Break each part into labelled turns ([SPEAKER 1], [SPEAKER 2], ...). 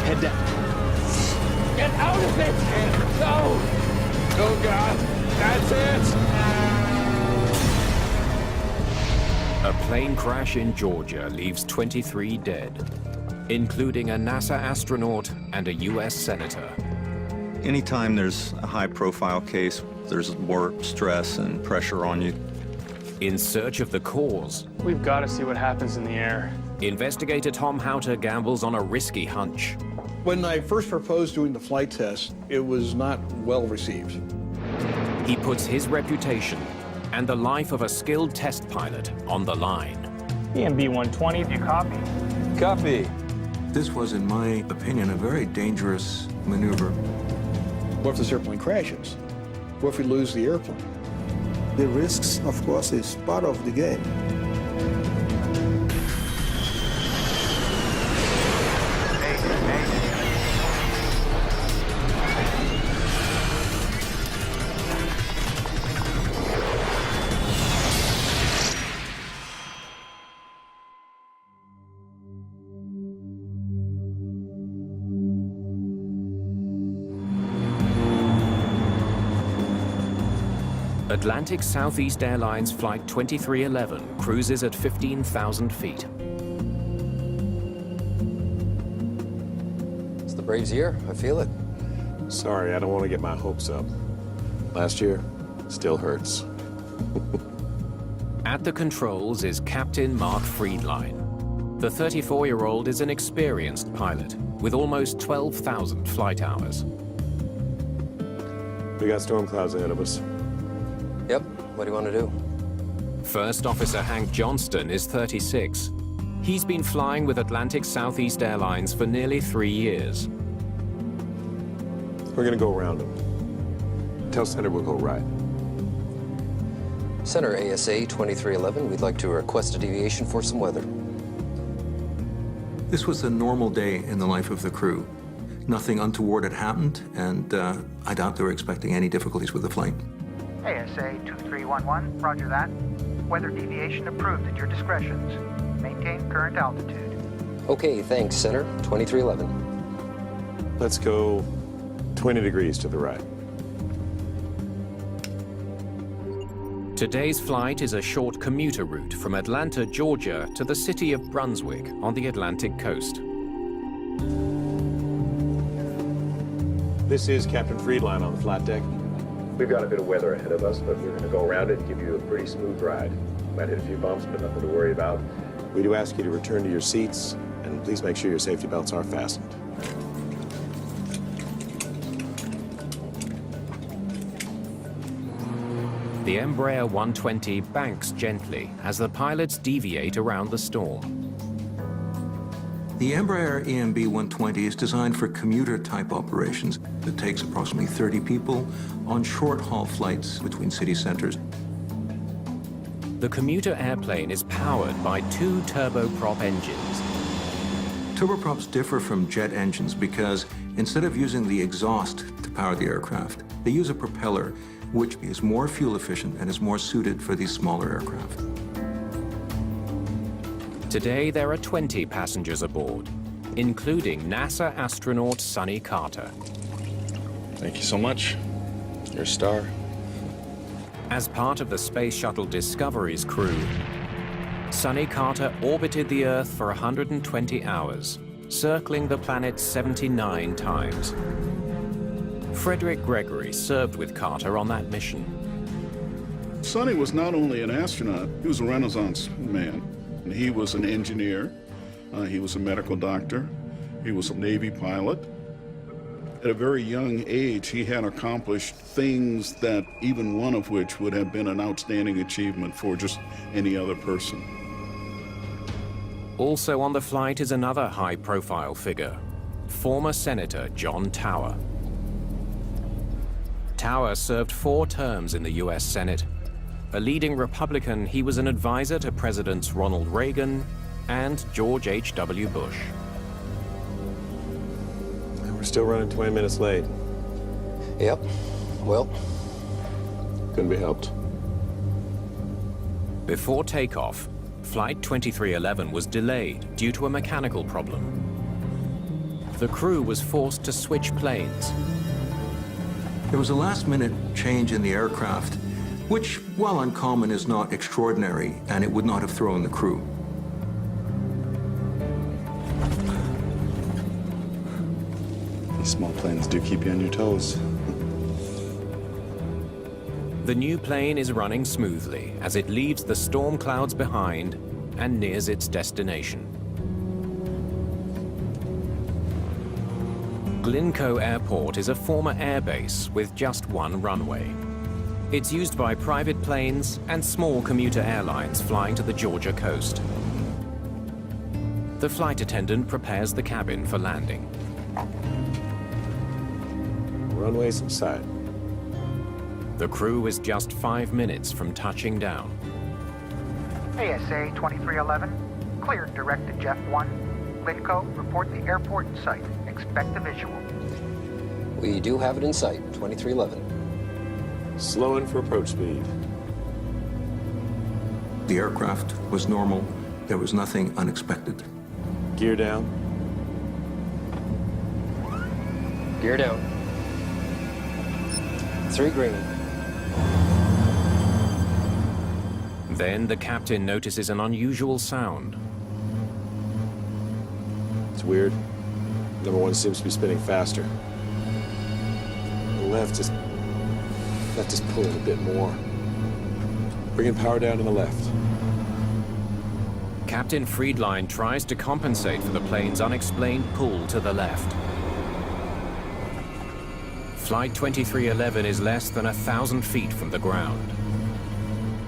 [SPEAKER 1] Head down.
[SPEAKER 2] Get out of it! No! Oh, God. That's it!
[SPEAKER 3] A plane crash in Georgia leaves 23 dead, including a NASA astronaut and a U.S. senator.
[SPEAKER 4] Anytime there's a high-profile case, there's more stress and pressure on you.
[SPEAKER 3] In search of the cause,
[SPEAKER 5] we've got to see what happens in the air.
[SPEAKER 3] Investigator Tom Houter gambles on a risky hunch.
[SPEAKER 1] When I first proposed doing the flight test, it was not well received.
[SPEAKER 3] He puts his reputation and the life of a skilled test pilot on the line.
[SPEAKER 5] EMB-120, do you copy?
[SPEAKER 2] Copy.
[SPEAKER 6] This was, in my opinion, a very dangerous maneuver.
[SPEAKER 1] What if this airplane crashes? What if we lose the airplane?
[SPEAKER 7] The risks, of course, is part of the game.
[SPEAKER 3] Atlantic Southeast Airlines Flight 2311 cruises at 15,000 feet.
[SPEAKER 8] It's the Braves' year. I feel it.
[SPEAKER 2] Sorry, I don't want to get my hopes up. Last year still hurts.
[SPEAKER 3] At the controls is Captain Mark Friedline. The 34-year-old is an experienced pilot with almost 12,000 flight hours.
[SPEAKER 2] We got storm clouds ahead of us.
[SPEAKER 8] Yep. What do you want to do?
[SPEAKER 3] First Officer Hank Johnston is 36. He's been flying with Atlantic Southeast Airlines for nearly 3 years.
[SPEAKER 2] We're gonna go around them. Tell Center we'll go right.
[SPEAKER 8] Center ASA 2311, we'd like to request a deviation for some weather.
[SPEAKER 6] This was a normal day in the life of the crew. Nothing untoward had happened, and I doubt they were expecting any difficulties with the flight.
[SPEAKER 9] ASA 2311, roger that. Weather deviation approved at your discretions. Maintain current altitude.
[SPEAKER 8] Okay, thanks, Center 2311.
[SPEAKER 2] Let's go 20 degrees to the right.
[SPEAKER 3] Today's flight is a short commuter route from Atlanta, Georgia to the city of Brunswick on the Atlantic coast.
[SPEAKER 2] This is Captain Friedline on the flat deck. We've got a bit of weather ahead of us, but we're going to go around it and give you a pretty smooth ride. Might hit a few bumps, but nothing to worry about. We do ask you to return to your seats, and please make sure your safety belts are fastened.
[SPEAKER 3] The Embraer 120 banks gently as the pilots deviate around the storm.
[SPEAKER 6] The Embraer EMB-120 is designed for commuter-type operations. It takes approximately 30 people on short-haul flights between city centers.
[SPEAKER 3] The commuter airplane is powered by 2 turboprop engines.
[SPEAKER 6] Turboprops differ from jet engines because instead of using the exhaust to power the aircraft, they use a propeller, which is more fuel efficient and is more suited for these smaller aircraft.
[SPEAKER 3] Today, there are 20 passengers aboard, including NASA astronaut Sonny Carter.
[SPEAKER 10] Thank you so much. You're a star.
[SPEAKER 3] As part of the Space Shuttle Discovery's crew, Sonny Carter orbited the Earth for 120 hours, circling the planet 79 times. Frederick Gregory served with Carter on that mission.
[SPEAKER 11] Sonny was not only an astronaut, he was a Renaissance man. He was an engineer, he was a medical doctor, he was a Navy pilot. At a very young age, he had accomplished things that even one of which would have been an outstanding achievement for just any other person.
[SPEAKER 3] Also on the flight is another high-profile figure, former Senator John Tower. Tower served 4 terms in the U.S. Senate. A leading Republican, he was an advisor to Presidents Ronald Reagan and George H.W. Bush.
[SPEAKER 2] And we're still running 20 minutes late.
[SPEAKER 8] Yep. Well,
[SPEAKER 2] couldn't be helped.
[SPEAKER 3] Before takeoff, Flight 2311 was delayed due to a mechanical problem. the crew was forced to switch planes.
[SPEAKER 6] There was a last-minute change in the aircraft, which, while uncommon, is not extraordinary, and it would not have thrown the crew.
[SPEAKER 10] These small planes do keep you on your toes.
[SPEAKER 3] The new plane is running smoothly as it leaves the storm clouds behind and nears its destination. Glynco Airport is a former airbase with just one runway. It's used by private planes and small commuter airlines flying to the Georgia coast. The flight attendant prepares the cabin for landing.
[SPEAKER 2] Runways in sight.
[SPEAKER 3] The crew is just 5 minutes from touching down.
[SPEAKER 9] ASA 2311, cleared direct to Jeff 1. Glynco, report the airport in sight. Expect a visual.
[SPEAKER 8] We do have it in sight, 2311.
[SPEAKER 2] Slowing for approach speed.
[SPEAKER 6] The aircraft was normal. There was nothing unexpected.
[SPEAKER 2] Gear down.
[SPEAKER 8] Gear down. 3 green.
[SPEAKER 3] Then the captain notices an unusual sound.
[SPEAKER 2] It's weird. Number 1 seems to be spinning faster. The left is pulling a bit more. Bringing power down to the left.
[SPEAKER 3] Captain Friedline tries to compensate for the plane's unexplained pull to the left. Flight 2311 is less than 1,000 feet from the ground,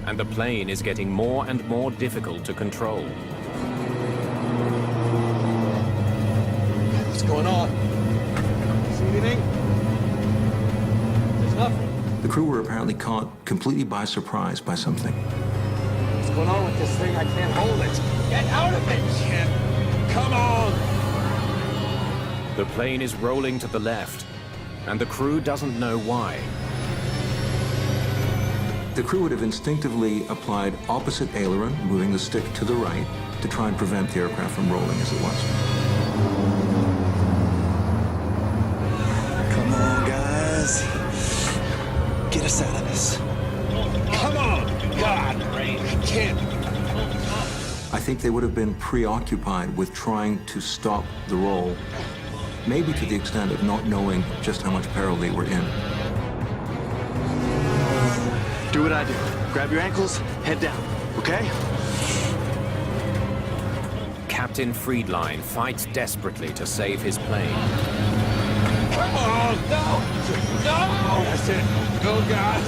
[SPEAKER 3] and the plane is getting more and more difficult to control.
[SPEAKER 1] What's going on? See anything? There's nothing.
[SPEAKER 6] The crew were apparently caught completely by surprise by something.
[SPEAKER 1] What's going on with this thing? I can't hold it. Get out of it! Come on!
[SPEAKER 3] The plane is rolling to the left, and the crew doesn't know why.
[SPEAKER 6] The crew would have instinctively applied opposite aileron, moving the stick to the right, to try and prevent the aircraft from rolling as it was.
[SPEAKER 10] Come on, guys. Get us out of this.
[SPEAKER 1] Come on! God, I can't.
[SPEAKER 6] I think they would have been preoccupied with trying to stop the roll, maybe to the extent of not knowing just how much peril they were in.
[SPEAKER 10] Do what I do. Grab your ankles, head down, okay?
[SPEAKER 3] Captain Friedline fights desperately to save his plane.
[SPEAKER 1] Oh, no! No! That's it. Oh, God.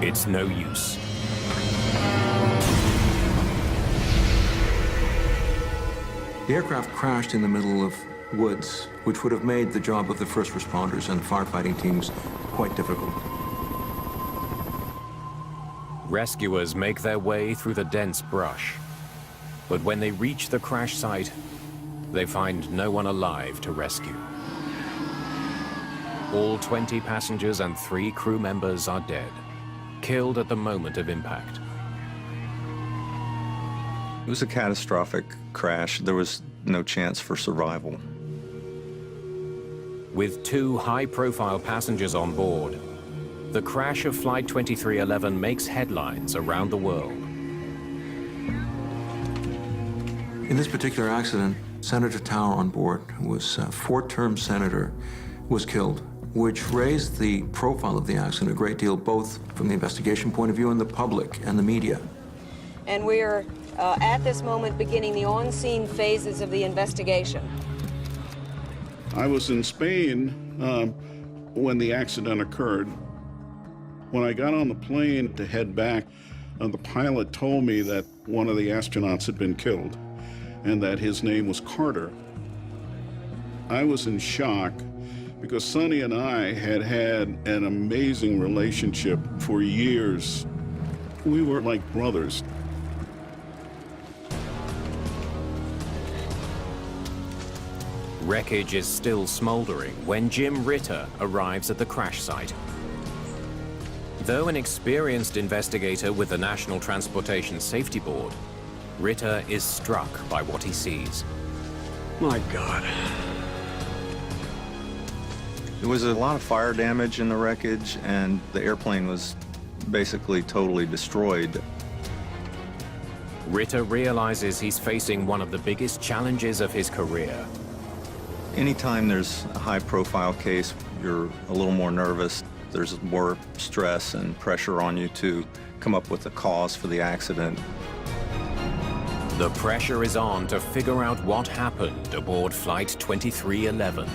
[SPEAKER 3] It's no use.
[SPEAKER 6] The aircraft crashed in the middle of woods, which would have made the job of the first responders and firefighting teams quite difficult.
[SPEAKER 3] Rescuers make their way through the dense brush. But when they reach the crash site, they find no one alive to rescue. All 20 passengers and 3 crew members are dead, killed at the moment of impact.
[SPEAKER 4] It was a catastrophic crash. There was no chance for survival.
[SPEAKER 3] With 2 high-profile passengers on board, the crash of Flight 2311 makes headlines around the world.
[SPEAKER 6] In this particular accident, Senator Tower on board, who was a 4-term senator, was killed, which raised the profile of the accident a great deal, both from the investigation point of view and the public and the media.
[SPEAKER 12] And we're at this moment beginning the on-scene phases of the investigation.
[SPEAKER 11] I was in Spain when the accident occurred. When I got on the plane to head back, the pilot told me that one of the astronauts had been killed and that his name was Carter. I was in shock because Sonny and I had had an amazing relationship for years. We were like brothers.
[SPEAKER 3] Wreckage is still smoldering when Jim Ritter arrives at the crash site. Though an experienced investigator with the National Transportation Safety Board, Ritter is struck by what he sees.
[SPEAKER 10] My God.
[SPEAKER 4] There was a lot of fire damage in the wreckage, and the airplane was basically totally destroyed.
[SPEAKER 3] Ritter realizes he's facing one of the biggest challenges of his career.
[SPEAKER 4] Anytime there's a high-profile case, you're a little more nervous. There's more stress and pressure on you to come up with the cause for the accident.
[SPEAKER 3] The pressure is on to figure out what happened aboard Flight 2311.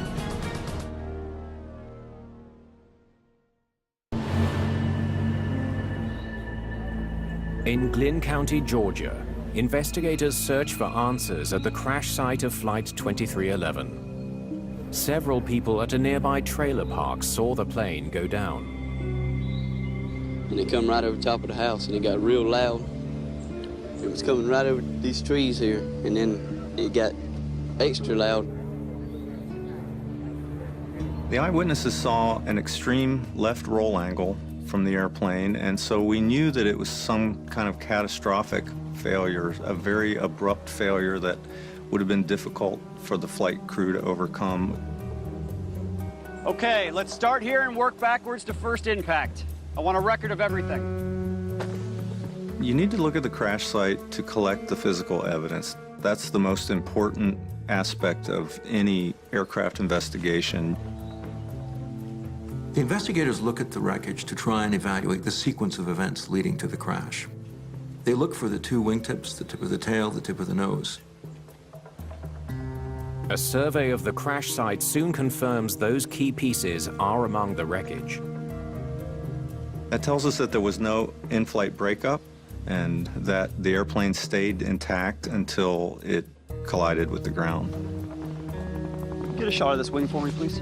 [SPEAKER 3] In Glynn County, Georgia, investigators search for answers at the crash site of Flight 2311. Several people at a nearby trailer park saw the plane go down.
[SPEAKER 13] And it come right over top of the house, and it got real loud. It was coming right over these trees here, and then it got extra loud.
[SPEAKER 4] The eyewitnesses saw an extreme left roll angle from the airplane, and so we knew that it was some kind of catastrophic failure, a very abrupt failure that would have been difficult for the flight crew to overcome.
[SPEAKER 14] Okay, let's start here and work backwards to first impact. I want a record of everything.
[SPEAKER 4] You need to look at the crash site to collect the physical evidence. That's the most important aspect of any aircraft investigation.
[SPEAKER 6] The investigators look at the wreckage to try and evaluate the sequence of events leading to the crash. They look for the two wingtips, the tip of the tail, the tip of the nose.
[SPEAKER 3] A survey of the crash site soon confirms those key pieces are among the wreckage.
[SPEAKER 4] That tells us that there was no in-flight breakup and that the airplane stayed intact until it collided with the ground.
[SPEAKER 14] Get a shot of this wing for me, please.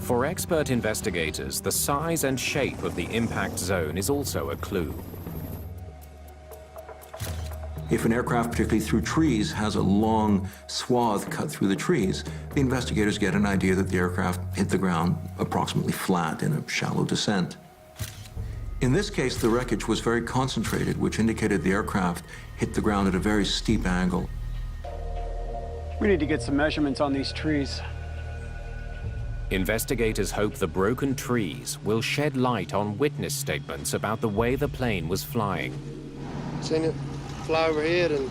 [SPEAKER 3] For expert investigators, the size and shape of the impact zone is also a clue.
[SPEAKER 6] If an aircraft, particularly through trees, has a long swath cut through the trees, the investigators get an idea that the aircraft hit the ground approximately flat in a shallow descent. In this case, the wreckage was very concentrated, which indicated the aircraft hit the ground at a very steep angle.
[SPEAKER 14] We need to get some measurements on these trees.
[SPEAKER 3] Investigators hope the broken trees will shed light on witness statements about the way the plane was flying.
[SPEAKER 15] Seen it fly overhead, and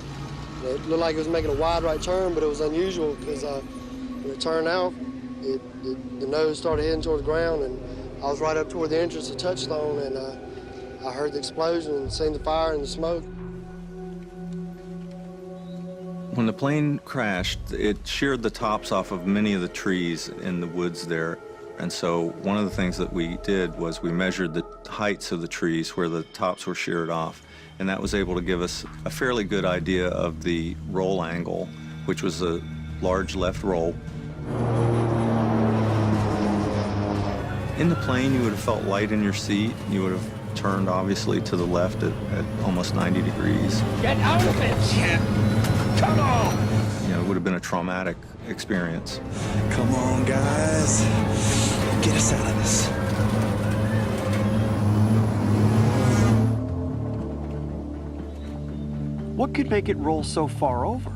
[SPEAKER 15] it looked like it was making a wide right turn, but it was unusual because when it turned out, the nose started heading toward the ground, and I was right up toward the entrance of Touchstone, and I heard the explosion and seen the fire and the smoke.
[SPEAKER 4] When the plane crashed, it sheared the tops off of many of the trees in the woods there. And so one of the things that we did was we measured the heights of the trees where the tops were sheared off. And that was able to give us a fairly good idea of the roll angle, which was a large left roll. In the plane, you would have felt light in your seat. You would have turned, obviously, to the left at almost 90 degrees.
[SPEAKER 1] Get out of it, Chip! Come on!
[SPEAKER 4] You know, it would have been a traumatic experience.
[SPEAKER 16] Come on, guys. Get us out of this.
[SPEAKER 14] What could make it roll so far over?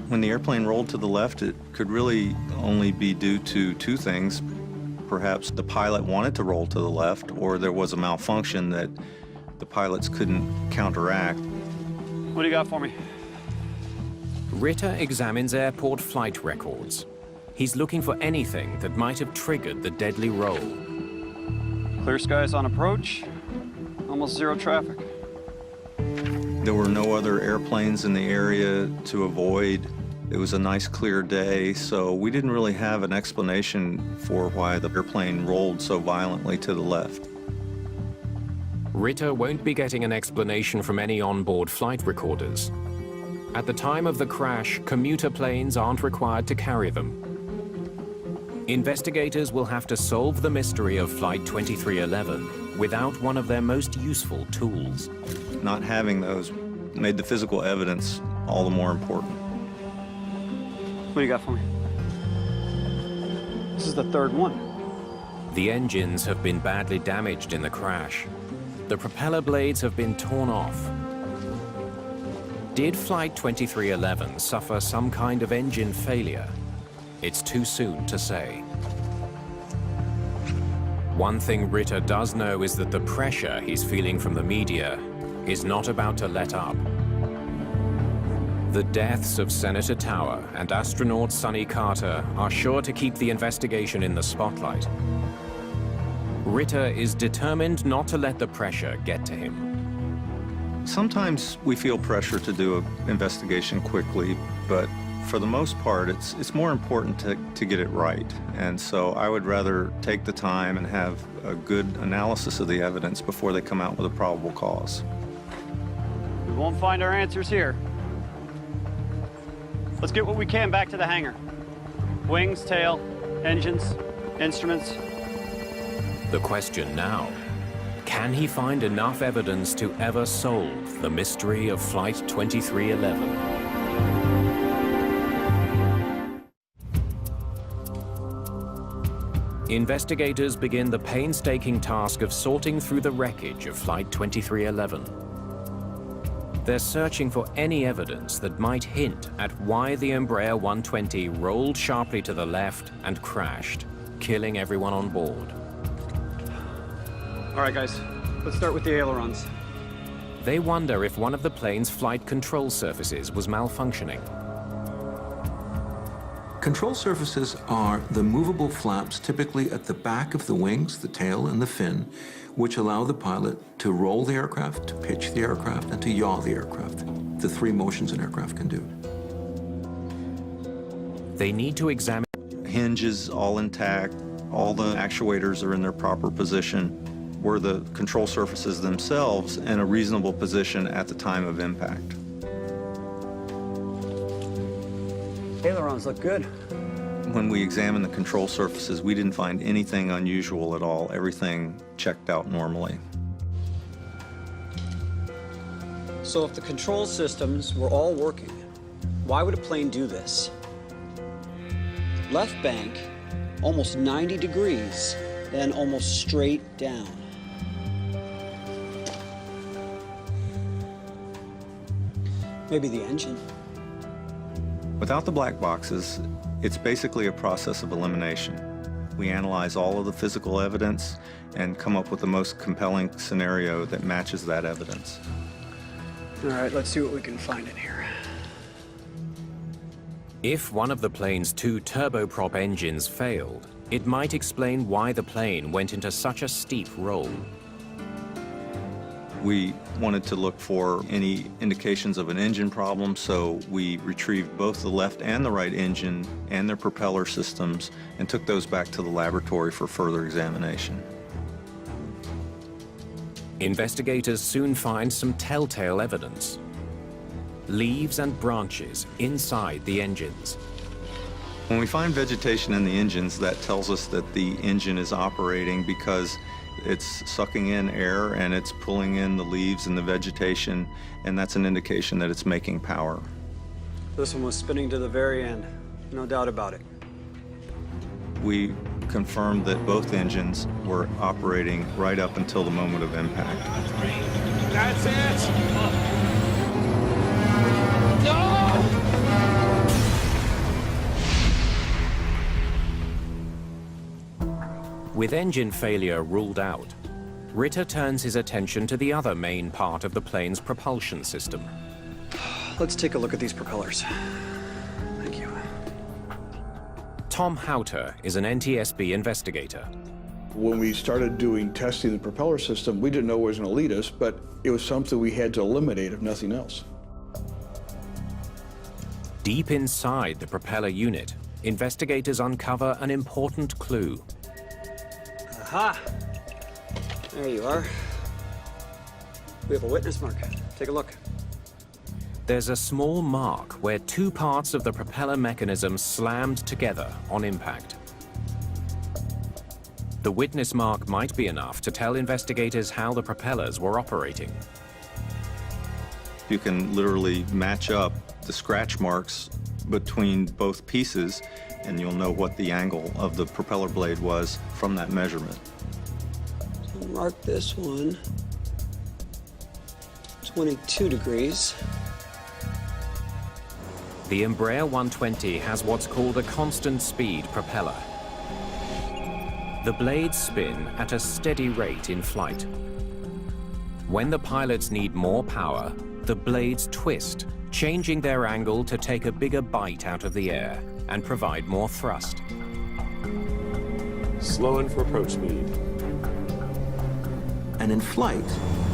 [SPEAKER 4] When the airplane rolled to the left, it could really only be due to two things. Perhaps the pilot wanted to roll to the left, or there was a malfunction that the pilots couldn't counteract.
[SPEAKER 14] What do you got for me?
[SPEAKER 3] Ritter examines airport flight records. He's looking for anything that might have triggered the deadly roll.
[SPEAKER 14] Clear skies on approach, almost zero traffic.
[SPEAKER 4] There were no other airplanes in the area to avoid. It was a nice clear day, so we didn't really have an explanation for why the airplane rolled so violently to the left.
[SPEAKER 3] Ritter won't be getting an explanation from any onboard flight recorders. At the time of the crash, commuter planes aren't required to carry them. Investigators will have to solve the mystery of Flight 2311 without one of their most useful tools.
[SPEAKER 4] Not having those made the physical evidence all the more important.
[SPEAKER 14] What do you got for me? This is the third one.
[SPEAKER 3] The engines have been badly damaged in the crash. The propeller blades have been torn off. Did Flight 2311 suffer some kind of engine failure? It's too soon to say. One thing Ritter does know is that the pressure he's feeling from the media is not about to let up. The deaths of Senator Tower and astronaut Sonny Carter are sure to keep the investigation in the spotlight. Ritter is determined not to let the pressure get to him.
[SPEAKER 4] Sometimes we feel pressure to do an investigation quickly, but for the most part, it's more important to get it right. And so I would rather take the time and have a good analysis of the evidence before they come out with a probable cause.
[SPEAKER 14] We won't find our answers here. Let's get what we can back to the hangar. Wings, tail, engines, instruments.
[SPEAKER 3] The question now, can he find enough evidence to ever solve the mystery of Flight 2311? Investigators begin the painstaking task of sorting through the wreckage of Flight 2311. They're searching for any evidence that might hint at why the Embraer 120 rolled sharply to the left and crashed, killing everyone on board.
[SPEAKER 14] All right, guys, let's start with the ailerons.
[SPEAKER 3] They wonder if one of the plane's flight control surfaces was malfunctioning.
[SPEAKER 6] Control surfaces are the movable flaps typically at the back of the wings, the tail, and the fin, which allow the pilot to roll the aircraft, to pitch the aircraft, and to yaw the aircraft. The three motions an aircraft can do.
[SPEAKER 3] They need to examine...
[SPEAKER 4] Hinges all intact, all the actuators are in their proper position. Were the control surfaces themselves in a reasonable position at the time of impact?
[SPEAKER 14] Ailerons look good.
[SPEAKER 4] When we examined the control surfaces, we didn't find anything unusual at all. Everything checked out normally.
[SPEAKER 17] So if the control systems were all working, why would a plane do this? Left bank, almost 90 degrees, then almost straight down. Maybe the engine?
[SPEAKER 4] Without the black boxes, it's basically a process of elimination. We analyze all of the physical evidence and come up with the most compelling scenario that matches that evidence.
[SPEAKER 14] All right, let's see what we can find in here.
[SPEAKER 3] If one of the plane's two turboprop engines failed, it might explain why the plane went into such a steep roll.
[SPEAKER 4] We wanted to look for any indications of an engine problem, so we retrieved both the left and the right engine and their propeller systems and took those back to the laboratory for further examination.
[SPEAKER 3] Investigators soon find some telltale evidence. Leaves and branches inside the engines.
[SPEAKER 4] When we find vegetation in the engines, that tells us that the engine is operating because it's sucking in air and it's pulling in the leaves and the vegetation, and that's an indication that it's making power.
[SPEAKER 17] This one was spinning to the very end, no doubt about it.
[SPEAKER 4] We confirmed that both engines were operating right up until the moment of impact.
[SPEAKER 1] That's it! No!
[SPEAKER 3] With engine failure ruled out, Ritter turns his attention to the other main part of the plane's propulsion system.
[SPEAKER 17] Let's take a look at these propellers. Thank you.
[SPEAKER 3] Tom Houter is an NTSB investigator.
[SPEAKER 7] When we started doing testing the propeller system, we didn't know it was going to lead us, but it was something we had to eliminate, if nothing else.
[SPEAKER 3] Deep inside the propeller unit, investigators uncover an important clue.
[SPEAKER 17] Aha! There you are. We have a witness mark. Take a look.
[SPEAKER 3] There's a small mark where two parts of the propeller mechanism slammed together on impact. The witness mark might be enough to tell investigators how the propellers were operating.
[SPEAKER 4] You can literally match up the scratch marks between both pieces, and you'll know what the angle of the propeller blade was from that measurement.
[SPEAKER 17] So mark this one. 22 degrees.
[SPEAKER 3] The Embraer 120 has what's called a constant speed propeller. The blades spin at a steady rate in flight. When the pilots need more power, the blades twist, changing their angle to take a bigger bite out of the air and provide more thrust.
[SPEAKER 2] Slow in for approach speed.
[SPEAKER 6] And in flight,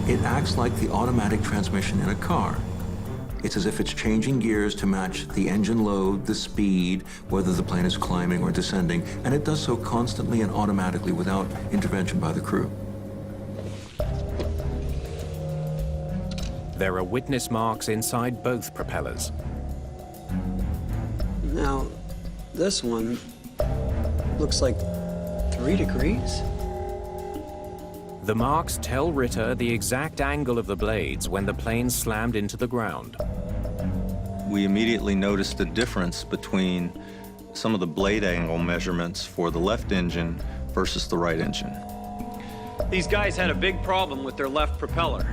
[SPEAKER 6] it acts like the automatic transmission in a car. It's as if it's changing gears to match the engine load, the speed, whether the plane is climbing or descending, and it does so constantly and automatically without intervention by the crew.
[SPEAKER 3] There are witness marks inside both propellers.
[SPEAKER 17] Now, this one looks like 3 degrees.
[SPEAKER 3] The marks tell Ritter the exact angle of the blades when the plane slammed into the ground.
[SPEAKER 4] We immediately noticed a difference between some of the blade angle measurements for the left engine versus the right engine.
[SPEAKER 14] These guys had a big problem with their left propeller.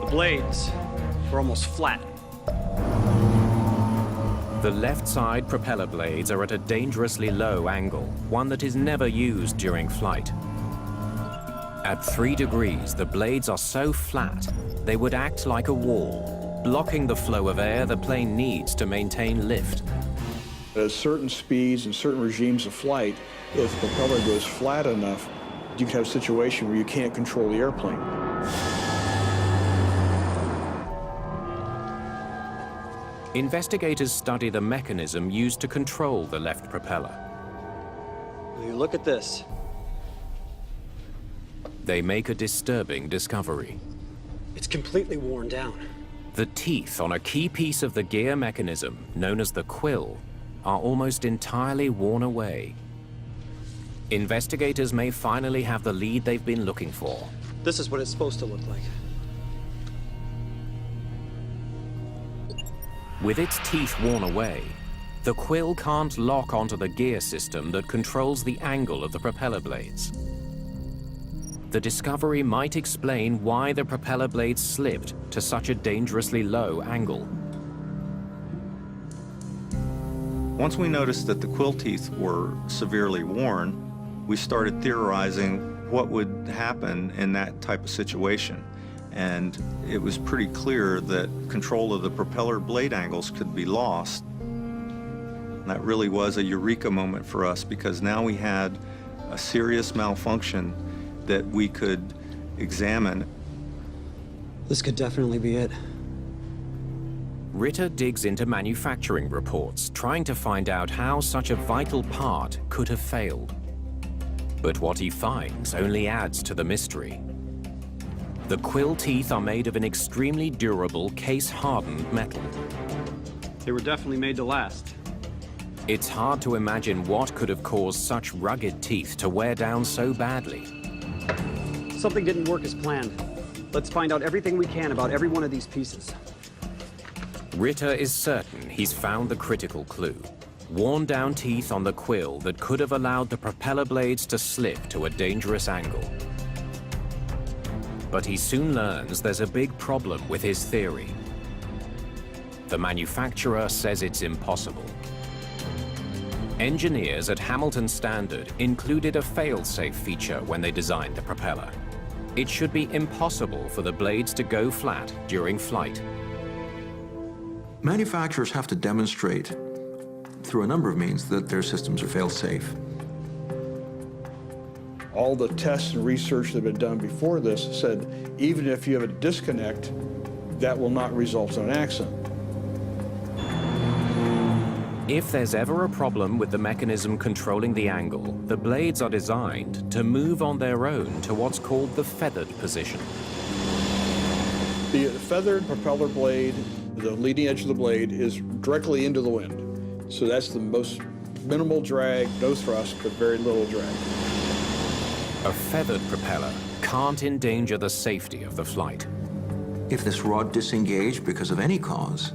[SPEAKER 14] The blades were almost flat.
[SPEAKER 3] The left side propeller blades are at a dangerously low angle, one that is never used during flight. At 3 degrees, the blades are so flat, they would act like a wall, blocking the flow of air the plane needs to maintain lift.
[SPEAKER 7] At certain speeds and certain regimes of flight, if the propeller goes flat enough, you can have a situation where you can't control the airplane.
[SPEAKER 3] Investigators study the mechanism used to control the left propeller.
[SPEAKER 17] You look at this.
[SPEAKER 3] They make a disturbing discovery.
[SPEAKER 17] It's completely worn down.
[SPEAKER 3] The teeth on a key piece of the gear mechanism, known as the quill, are almost entirely worn away. Investigators may finally have the lead they've been looking for.
[SPEAKER 17] This is what it's supposed to look like.
[SPEAKER 3] With its teeth worn away, the quill can't lock onto the gear system that controls the angle of the propeller blades. The discovery might explain why the propeller blades slipped to such a dangerously low angle.
[SPEAKER 4] Once we noticed that the quill teeth were severely worn, we started theorizing what would happen in that type of situation. And it was pretty clear that control of the propeller blade angles could be lost. And that really was a eureka moment for us, because now we had a serious malfunction that we could examine.
[SPEAKER 17] This could definitely be it.
[SPEAKER 3] Ritter digs into manufacturing reports, trying to find out how such a vital part could have failed. But what he finds only adds to the mystery. The quill teeth are made of an extremely durable, case-hardened metal.
[SPEAKER 14] They were definitely made to last.
[SPEAKER 3] It's hard to imagine what could have caused such rugged teeth to wear down so badly.
[SPEAKER 17] Something didn't work as planned. Let's find out everything we can about every one of these pieces.
[SPEAKER 3] Ritter is certain he's found the critical clue. Worn-down teeth on the quill that could have allowed the propeller blades to slip to a dangerous angle. But he soon learns there's a big problem with his theory. The manufacturer says it's impossible. Engineers at Hamilton Standard included a fail-safe feature when they designed the propeller. It should be impossible for the blades to go flat during flight.
[SPEAKER 6] Manufacturers have to demonstrate through a number of means that their systems are fail-safe.
[SPEAKER 7] All the tests and research that have been done before this said even if you have a disconnect, that will not result in an accident.
[SPEAKER 3] If there's ever a problem with the mechanism controlling the angle, the blades are designed to move on their own to what's called the feathered position.
[SPEAKER 7] The feathered propeller blade, the leading edge of the blade, is directly into the wind. So that's the most minimal drag, no thrust, but very little drag.
[SPEAKER 3] A feathered propeller can't endanger the safety of the flight.
[SPEAKER 6] If this rod disengaged because of any cause,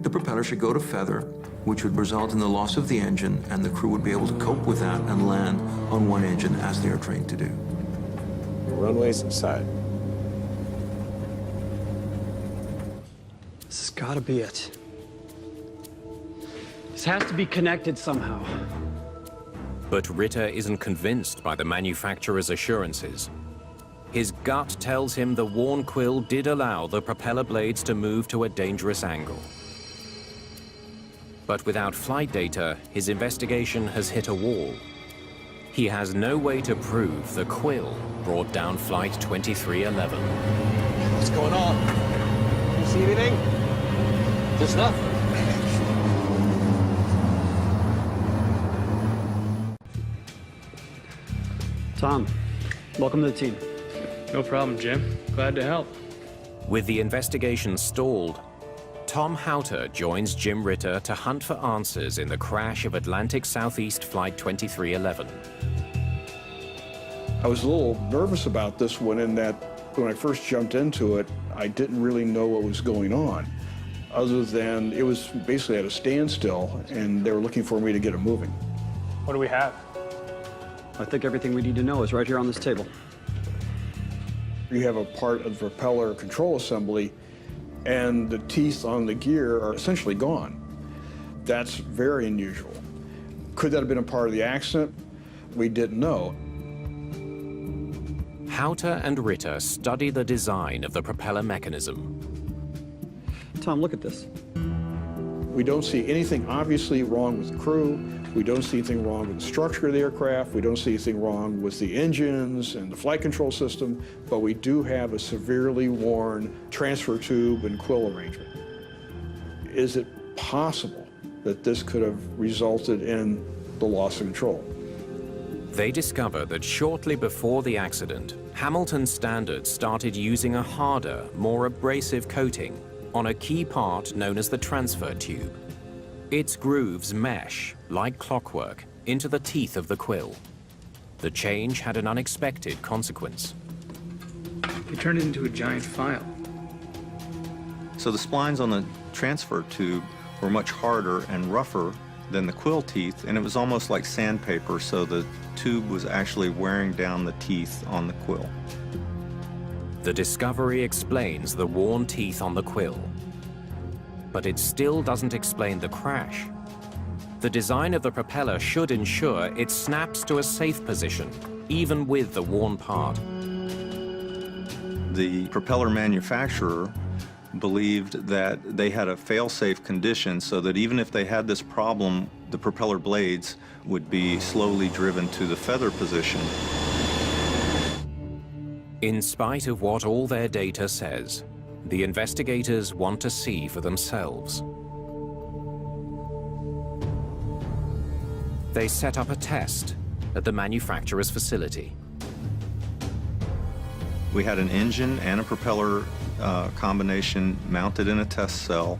[SPEAKER 6] the propeller should go to feather, which would result in the loss of the engine, and the crew would be able to cope with that and land on one engine as they are trained to do.
[SPEAKER 2] Runways inside.
[SPEAKER 17] This has got to be it.
[SPEAKER 14] This has to be connected somehow.
[SPEAKER 3] But Ritter isn't convinced by the manufacturer's assurances. His gut tells him the worn quill did allow the propeller blades to move to a dangerous angle. But without flight data, his investigation has hit a wall. He has no way to prove the quill brought down Flight 2311.
[SPEAKER 1] What's going on? You see anything?
[SPEAKER 8] There's nothing.
[SPEAKER 14] Tom, welcome to the team.
[SPEAKER 5] No problem, Jim. Glad to help.
[SPEAKER 3] With the investigation stalled, Tom Houter joins Jim Ritter to hunt for answers in the crash of Atlantic Southeast Flight 2311.
[SPEAKER 7] I was a little nervous about this one in that when I first jumped into it, I didn't really know what was going on, other than it was basically at a standstill and they were looking for me to get it moving.
[SPEAKER 5] What do we have?
[SPEAKER 17] I think everything we need to know is right here on this table.
[SPEAKER 7] You have a part of the propeller control assembly and the teeth on the gear are essentially gone. That's very unusual. Could that have been a part of the accident? We didn't know.
[SPEAKER 3] Houter and Ritter study the design of the propeller mechanism.
[SPEAKER 17] Tom, look at this.
[SPEAKER 7] We don't see anything obviously wrong with the crew. We don't see anything wrong with the structure of the aircraft. We don't see anything wrong with the engines and the flight control system, but we do have a severely worn transfer tube and quill arrangement. Is it possible that this could have resulted in the loss of control?
[SPEAKER 3] They discover that shortly before the accident, Hamilton Standard started using a harder, more abrasive coating on a key part known as the transfer tube. Its grooves mesh, like clockwork, into the teeth of the quill. The change had an unexpected consequence.
[SPEAKER 5] They turned it into a giant file.
[SPEAKER 4] So the splines on the transfer tube were much harder and rougher than the quill teeth, and it was almost like sandpaper, so the tube was actually wearing down the teeth on the quill.
[SPEAKER 3] The discovery explains the worn teeth on the quill, but it still doesn't explain the crash. The design of the propeller should ensure it snaps to a safe position, even with the worn part.
[SPEAKER 4] The propeller manufacturer believed that they had a fail-safe condition so that even if they had this problem, the propeller blades would be slowly driven to the feather position.
[SPEAKER 3] In spite of what all their data says, the investigators want to see for themselves. They set up a test at the manufacturer's facility.
[SPEAKER 4] We had an engine and a propeller combination mounted in a test cell.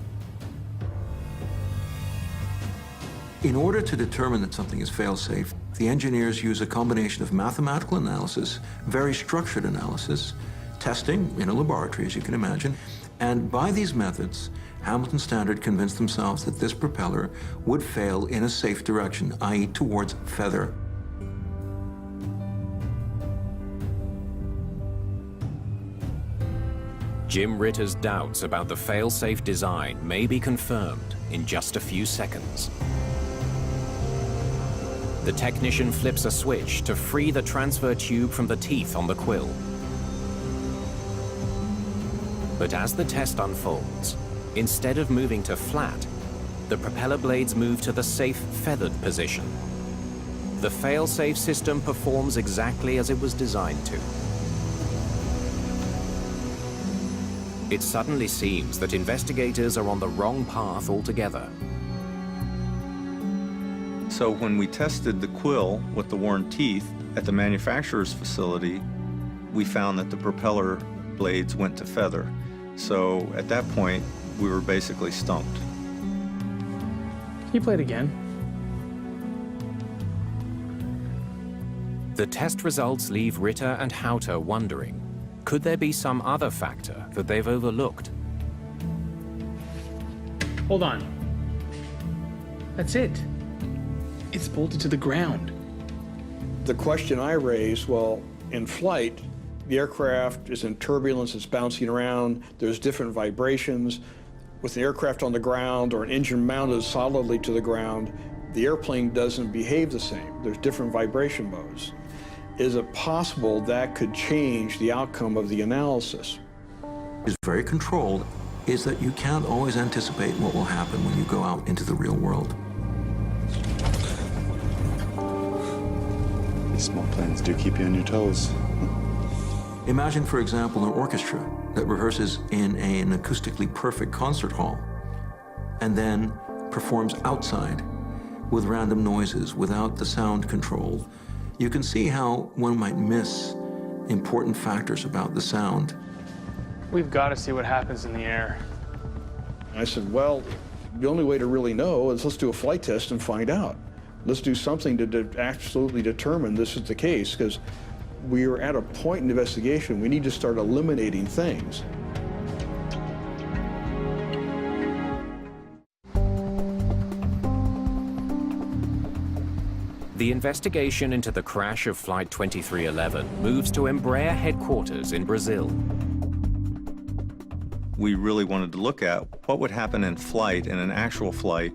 [SPEAKER 6] In order to determine that something is fail-safe, the engineers use a combination of mathematical analysis, very structured analysis, testing in a laboratory, as you can imagine, and by these methods, Hamilton Standard convinced themselves that this propeller would fail in a safe direction, i.e. towards feather.
[SPEAKER 3] Jim Ritter's doubts about the fail-safe design may be confirmed in just a few seconds. The technician flips a switch to free the transfer tube from the teeth on the quill. But as the test unfolds, instead of moving to flat, the propeller blades move to the safe feathered position. The fail-safe system performs exactly as it was designed to. It suddenly seems that investigators are on the wrong path altogether.
[SPEAKER 4] So when we tested the quill with the worn teeth at the manufacturer's facility, we found that the propeller blades went to feather. So at that point, we were basically stumped.
[SPEAKER 5] Can you play it again?
[SPEAKER 3] The test results leave Ritter and Houter wondering, could there be some other factor that they've overlooked?
[SPEAKER 5] Hold on. That's it. It's bolted to the ground.
[SPEAKER 7] The question I raised, well, in flight, the aircraft is in turbulence, it's bouncing around, there's different vibrations. With an aircraft on the ground or an engine mounted solidly to the ground, the airplane doesn't behave the same. There's different vibration modes. Is it possible that could change the outcome of the analysis?
[SPEAKER 6] Is very controlled is that you can't always anticipate what will happen when you go out into the real world.
[SPEAKER 10] These small planes do keep you on your toes.
[SPEAKER 6] Imagine, for example, an orchestra that rehearses in an acoustically perfect concert hall and then performs outside with random noises, without the sound control. You can see how one might miss important factors about the sound.
[SPEAKER 5] We've got to see what happens in the air.
[SPEAKER 7] I said, well, the only way to really know is let's do a flight test and find out. Let's do something to absolutely determine this is the case, because we are at a point in the investigation, we need to start eliminating things.
[SPEAKER 3] The investigation into the crash of Flight 2311 moves to Embraer headquarters in Brazil.
[SPEAKER 4] We really wanted to look at what would happen in flight, in an actual flight,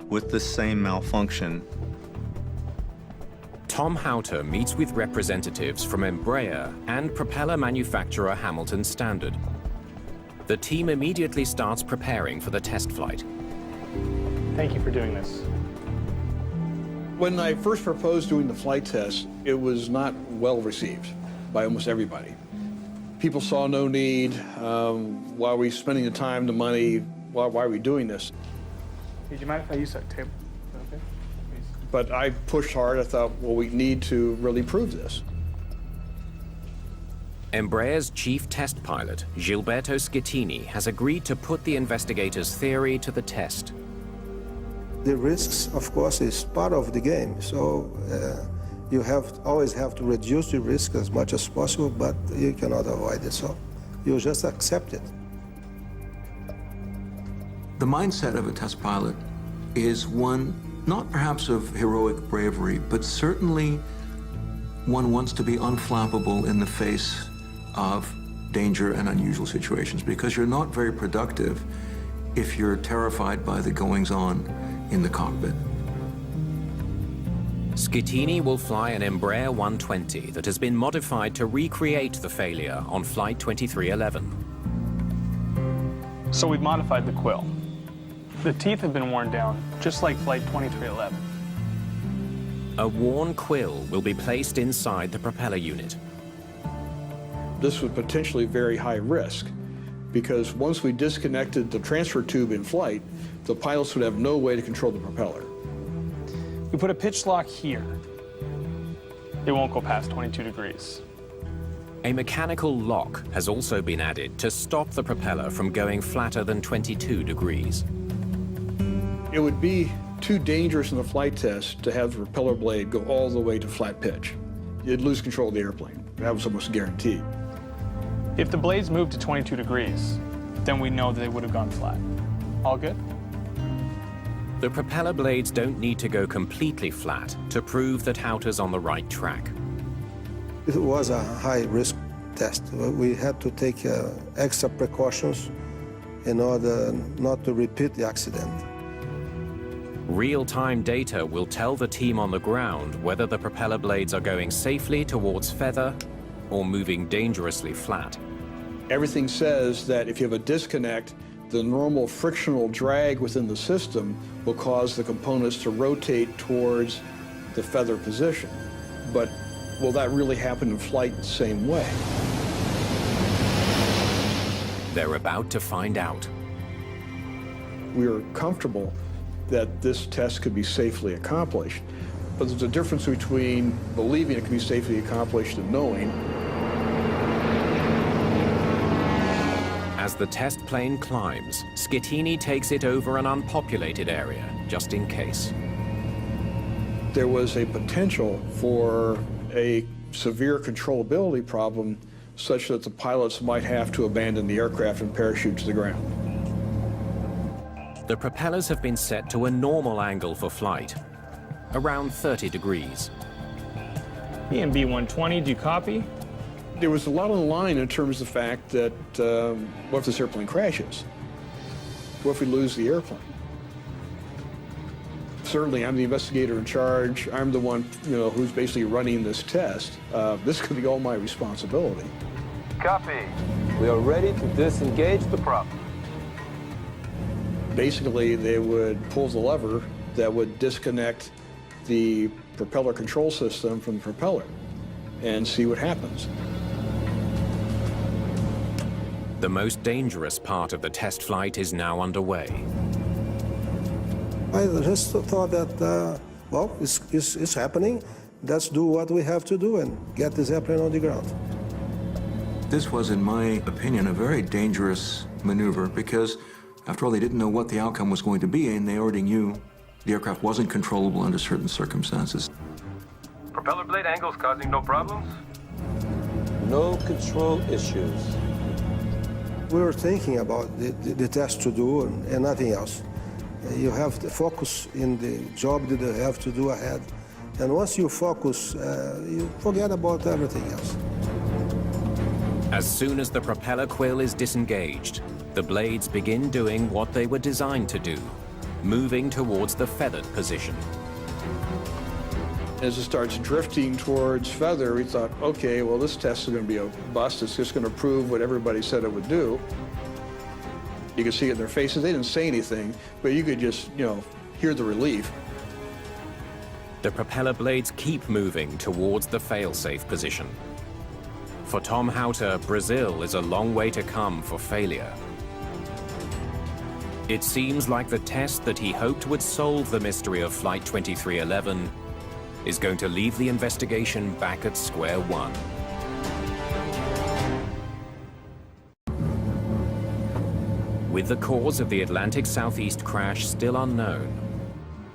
[SPEAKER 4] with the same malfunction.
[SPEAKER 3] Tom Houter meets with representatives from Embraer and propeller manufacturer Hamilton Standard. The team immediately starts preparing for the test flight.
[SPEAKER 5] Thank you for doing this.
[SPEAKER 7] When I first proposed doing the flight test, it was not well received by almost everybody. People saw no need. Why are we spending the time, the money? Why are we doing this?
[SPEAKER 5] Do you mind if I use that table? Okay.
[SPEAKER 7] But I pushed hard. I thought, well, we need to really prove this.
[SPEAKER 3] Embraer's chief test pilot, Gilberto Schettini, has agreed to put the investigators' theory to the test.
[SPEAKER 18] The risks, of course, is part of the game. So you always have to reduce the risk as much as possible, but you cannot avoid it. So you just accept it.
[SPEAKER 6] The mindset of a test pilot is one, not perhaps of heroic bravery, but certainly one wants to be unflappable in the face of danger and unusual situations, because you're not very productive if you're terrified by the goings-on in the cockpit.
[SPEAKER 3] Schettini will fly an Embraer 120 that has been modified to recreate the failure on Flight 2311.
[SPEAKER 5] So we've modified the quill. The teeth have been worn down, just like Flight 2311.
[SPEAKER 3] A worn quill will be placed inside the propeller unit.
[SPEAKER 7] This was potentially very high risk, because once we disconnected the transfer tube in flight, the pilots would have no way to control the propeller.
[SPEAKER 5] We put a pitch lock here. It won't go past 22 degrees.
[SPEAKER 3] A mechanical lock has also been added to stop the propeller from going flatter than 22 degrees.
[SPEAKER 7] It would be too dangerous in the flight test to have the propeller blade go all the way to flat pitch. You'd lose control of the airplane. That was almost guaranteed.
[SPEAKER 5] If the blades moved to 22 degrees, then we know that they would have gone flat. All good?
[SPEAKER 3] The propeller blades don't need to go completely flat to prove that Houter's on the right track.
[SPEAKER 18] It was a high-risk test. We had to take extra precautions in order not to repeat the accident.
[SPEAKER 3] Real-time data will tell the team on the ground whether the propeller blades are going safely towards feather or moving dangerously flat.
[SPEAKER 7] Everything says that if you have a disconnect, the normal frictional drag within the system will cause the components to rotate towards the feather position. But will that really happen in flight the same way?
[SPEAKER 3] They're about to find out.
[SPEAKER 7] We are comfortable that this test could be safely accomplished, but there's a difference between believing it can be safely accomplished and knowing.
[SPEAKER 3] As the test plane climbs, Schettini takes it over an unpopulated area, just in case.
[SPEAKER 7] There was a potential for a severe controllability problem such that the pilots might have to abandon the aircraft and parachute to the ground.
[SPEAKER 3] The propellers have been set to a normal angle for flight, around 30 degrees.
[SPEAKER 5] EMB 120, do you copy?
[SPEAKER 7] There was a lot on the line in terms of the fact that what if this airplane crashes? What if we lose the airplane? Certainly, I'm the investigator in charge. I'm the one, who's basically running this test. This could be all my responsibility.
[SPEAKER 1] Copy. We are ready to disengage the prop.
[SPEAKER 7] Basically, they would pull the lever that would disconnect the propeller control system from the propeller and see what happens.
[SPEAKER 3] The most dangerous part of the test flight is now underway.
[SPEAKER 18] I just thought that, well, it's happening. Let's do what we have to do and get this airplane on the ground.
[SPEAKER 6] This was, in my opinion, a very dangerous maneuver because, after all, they didn't know what the outcome was going to be, and they already knew the aircraft wasn't controllable under certain circumstances.
[SPEAKER 1] Propeller blade angles causing no problems? No control issues.
[SPEAKER 18] We were thinking about the test to do and nothing else. You have to focus in the job that you have to do ahead. And once you focus, you forget about everything else.
[SPEAKER 3] As soon as the propeller quill is disengaged, the blades begin doing what they were designed to do, moving towards the feathered position.
[SPEAKER 7] As it starts drifting towards feather, we thought, okay, well, this test is going to be a bust. It's just going to prove what everybody said it would do. You could see it in their faces. They didn't say anything, but you could just, hear the relief.
[SPEAKER 3] The propeller blades keep moving towards the fail-safe position. For Tom Houter, Brazil is a long way to come for failure. It seems like the test that he hoped would solve the mystery of Flight 2311 is going to leave the investigation back at square one. With the cause of the Atlantic Southeast crash still unknown,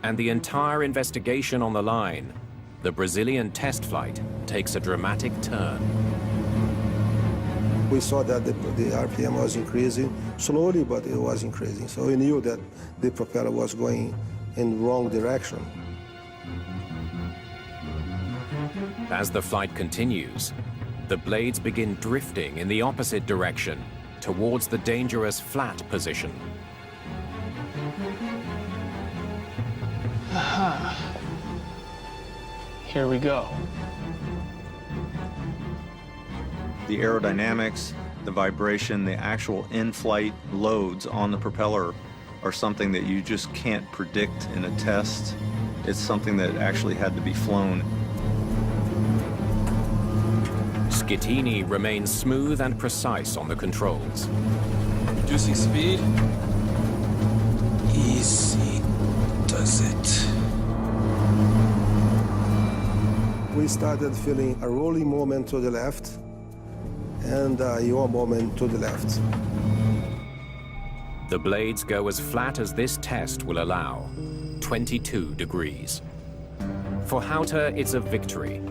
[SPEAKER 3] and the entire investigation on the line, the Brazilian test flight takes a dramatic turn.
[SPEAKER 18] We saw that the RPM was increasing slowly, but it was increasing. So we knew that the propeller was going in the wrong direction.
[SPEAKER 3] As the flight continues, the blades begin drifting in the opposite direction towards the dangerous flat position.
[SPEAKER 5] Aha. Here we go.
[SPEAKER 4] The aerodynamics, the vibration, the actual in-flight loads on the propeller are something that you just can't predict in a test. It's something that actually had to be flown.
[SPEAKER 3] Schettini remains smooth and precise on the controls.
[SPEAKER 1] Reducing speed. Easy does it.
[SPEAKER 18] We started feeling a rolling moment to the left and a yaw moment to the left.
[SPEAKER 3] The blades go as flat as this test will allow, 22 degrees. For Houter, it's a victory.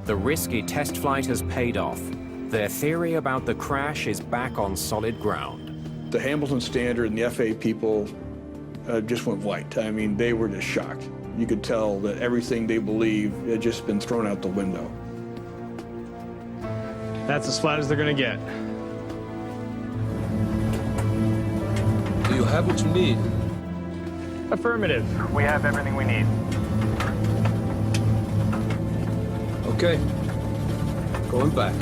[SPEAKER 3] The risky test flight has paid off. Their theory about the crash is back on solid ground.
[SPEAKER 7] The Hamilton Standard and the FAA people just went white. I mean, they were just shocked. You could tell that everything they believed had just been thrown out the window.
[SPEAKER 5] That's as flat as they're gonna get.
[SPEAKER 1] Do you have what you need?
[SPEAKER 5] Affirmative.
[SPEAKER 14] We have everything we need.
[SPEAKER 1] Okay. Going back.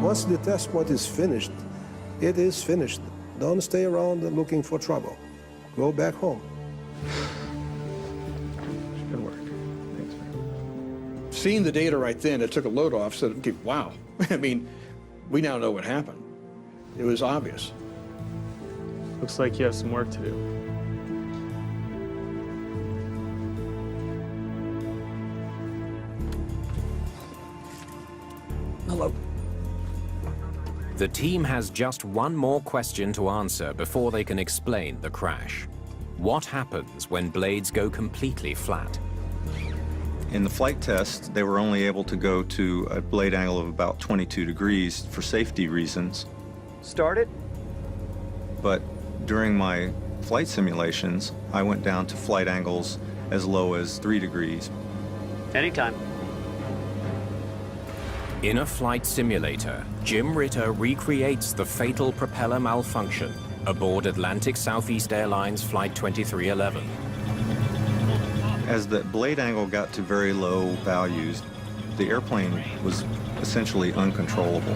[SPEAKER 18] Once the test point is finished, it is finished. Don't stay around looking for trouble. Go back home.
[SPEAKER 5] Good work. Thanks, man.
[SPEAKER 7] Seeing the data right then, it took a load off, said, okay, wow. I mean, we now know what happened. It was obvious.
[SPEAKER 5] Looks like you have some work to do.
[SPEAKER 1] Hello.
[SPEAKER 3] The team has just one more question to answer before they can explain the crash. What happens when blades go completely flat?
[SPEAKER 4] In the flight test, they were only able to go to a blade angle of about 22 degrees for safety reasons.
[SPEAKER 14] Start it.
[SPEAKER 4] But during my flight simulations, I went down to flight angles as low as 3 degrees.
[SPEAKER 14] Anytime.
[SPEAKER 3] In a flight simulator, Jim Ritter recreates the fatal propeller malfunction aboard Atlantic Southeast Airlines Flight 2311.
[SPEAKER 4] As the blade angle got to very low values, the airplane was essentially uncontrollable.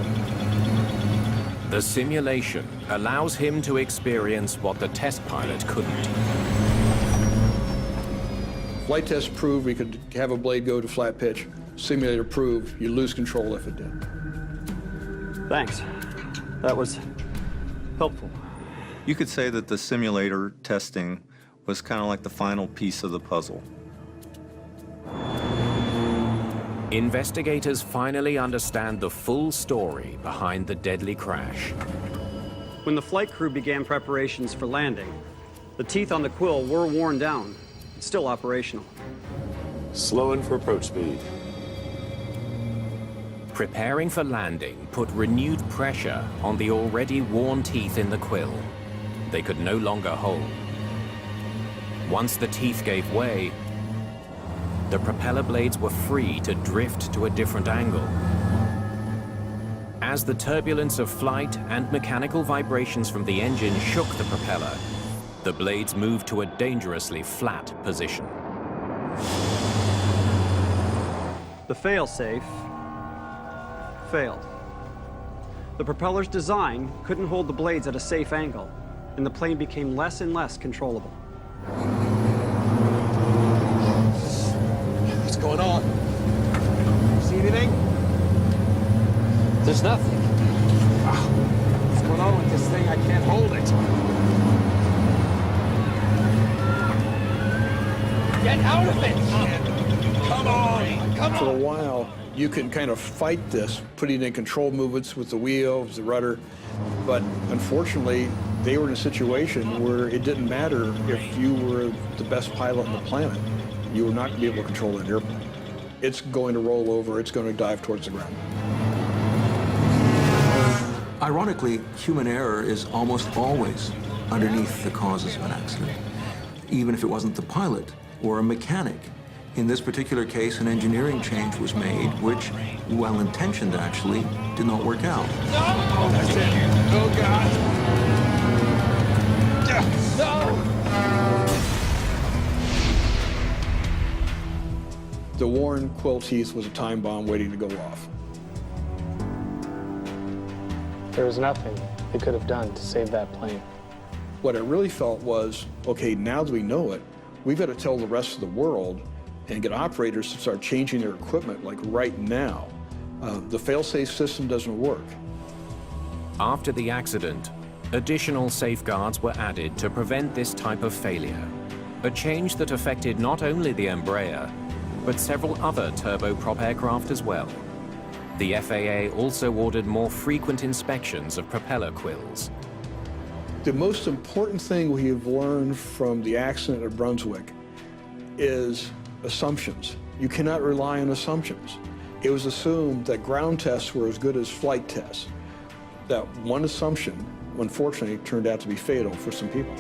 [SPEAKER 3] The simulation allows him to experience what the test pilot couldn't.
[SPEAKER 7] Flight test proved we could have a blade go to flat pitch. Simulator proved you lose control if it did.
[SPEAKER 14] Thanks. That was helpful.
[SPEAKER 4] You could say that the simulator testing was kind of like the final piece of the puzzle.
[SPEAKER 3] Investigators finally understand the full story behind the deadly crash.
[SPEAKER 14] When the flight crew began preparations for landing, the teeth on the quill were worn down. It's still operational.
[SPEAKER 2] Slowing for approach speed.
[SPEAKER 3] Preparing for landing put renewed pressure on the already worn teeth in the quill. They could no longer hold. Once the teeth gave way, the propeller blades were free to drift to a different angle. As the turbulence of flight and mechanical vibrations from the engine shook the propeller, the blades moved to a dangerously flat position.
[SPEAKER 14] The fail-safe failed. The propeller's design couldn't hold the blades at a safe angle, and the plane became less and less controllable.
[SPEAKER 1] What's going on? See anything?
[SPEAKER 8] There's nothing.
[SPEAKER 1] What's going on with this thing? I can't hold it. Get out of it! Come on! Come on!
[SPEAKER 7] For a while, you can kind of fight this, putting in control movements with the wheels, the rudder, but unfortunately, they were in a situation where it didn't matter if you were the best pilot on the planet. You were not going to be able to control that airplane. It's going to roll over, it's going to dive towards the ground.
[SPEAKER 6] Ironically, human error is almost always underneath the causes of an accident, even if it wasn't the pilot or a mechanic. In this particular case, an engineering change was made, which, well-intentioned actually, did not work out.
[SPEAKER 1] No! That's it. Oh, God. No!
[SPEAKER 7] The worn quill teeth was a time bomb waiting to go off.
[SPEAKER 5] There was nothing they could have done to save that plane.
[SPEAKER 7] What I really felt was, okay, now that we know it, we've got to tell the rest of the world and get operators to start changing their equipment, like right now. The fail-safe system doesn't work.
[SPEAKER 3] After the accident, additional safeguards were added to prevent this type of failure, a change that affected not only the Embraer, but several other turboprop aircraft as well. The FAA also ordered more frequent inspections of propeller quills.
[SPEAKER 7] The most important thing we have learned from the accident at Brunswick is assumptions. You cannot rely on assumptions. It was assumed that ground tests were as good as flight tests. That one assumption, unfortunately, turned out to be fatal for some people.